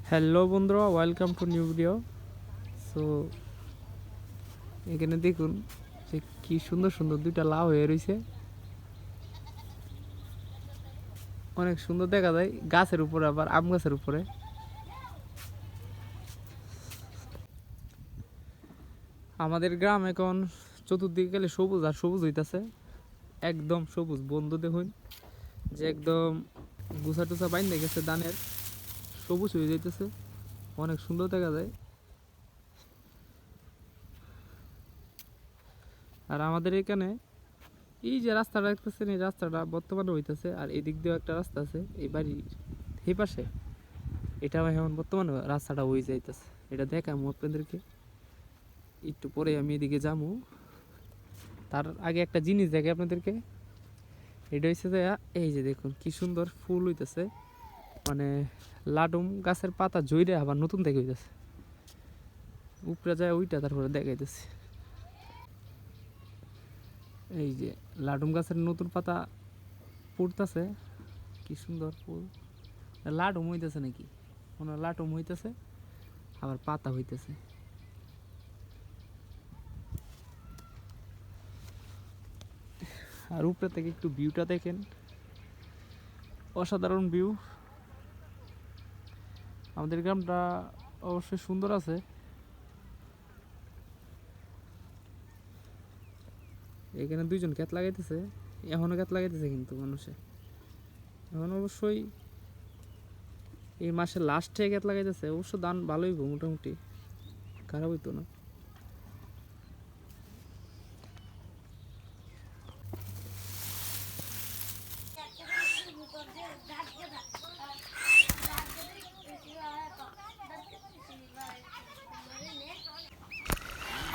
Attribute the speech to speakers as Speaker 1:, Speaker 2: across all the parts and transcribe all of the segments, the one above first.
Speaker 1: Hello বন্ধুরা, welcome to new video. So এখানে দেখুন যে কি সুন্দর সুন্দর দুইটা লাউ হয়ে রয়েছে। অনেক সুন্দর দেখা যায় গাছের উপরে, আবার আম গাছের উপরে। আমাদের গ্রাম এখন চতুর্দিকে গেলে সবুজ আর সবুজ হইতাছে, একদম সবুজ। বন্ধু দেখুন যে একদম গুছা টুসা বাইন গেছে ধানের, সবুজ হয়ে যাইতেছে, অনেক সুন্দর দেখা যায়। আর আমাদের এখানে এই যে রাস্তাটা দেখতেছেন, এই রাস্তাটা বর্তমানে হইতেছে। আর এদিক দিয়েও একটা রাস্তা আছে এই বাড়ির এই পাশে, এটাও এখন বর্তমানে রাস্তাটা হয়ে যাইতেছে। এটা দেখামু আপনাদেরকে একটু পরে, আমি এদিকে যাবো। তার আগে একটা জিনিস দেখে আপনাদেরকে, এটা হচ্ছে যে এই যে দেখুন কি সুন্দর ফুল হইতেছে, মানে লাডুম গাছের পাতা জইরে আবার নতুন থেকে হইতেছে। উপরে যায় ওইটা, তারপরে দেখাইতেছে এই যে লাডুম গাছের নতুন পাতা পড়তেছে, কি সুন্দর ফুল। লাডুম হইতেছে নাকি, কোনো লাডুম হইতেছে, আবার পাতা হইতেছে। আর উপরে থেকে একটু ভিউটা দেখেন, অসাধারণ ভিউ। আমাদের গ্রামটা অবশ্যই সুন্দর আছে। এখানে দুইজন ক্ষেত লাগাইতেছে, এখনো ক্ষেত লাগাইতেছে, কিন্তু মানুষে এখন অবশ্যই এই মাসের লাস্টে ক্ষেত লাগাইতেছে। অবশ্য ধান ভালোই মোটামুটি, খারাপ হইতো না।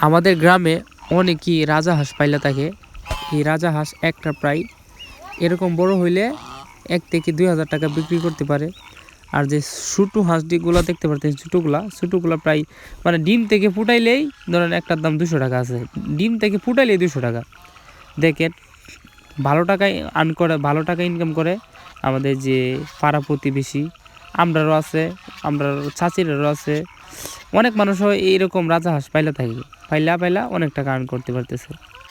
Speaker 1: আমাদের গ্রামে অনেকই রাজা হাঁস পাইলা থাকে। এই রাজা হাঁস একটা প্রায় এরকম বড় হইলে 1 থেকে 2 হাজার টাকা বিক্রি করতে পারে। আর যে ছোটো হাঁসগুলো দেখতে পারতেন, ছোটোগুলা প্রায় মানে ডিম থেকে ফুটাইলেই ধরেন একটার দাম 200 টাকা আছে। ডিম থেকে ফুটাইলেই 200 টাকা। দেখেন ভালো টাকায় আর্ন করে, ভালো টাকা ইনকাম করে আমাদের যে পাড়া প্রতিবেশী, আমরারও আছে, আমরা চাচিরারও আছে। অনেক মানুষও এইরকম রাজা হাঁস পাইলা থাকে, পাইলা অনেক টাকা আর্ন করতে পারতেছে।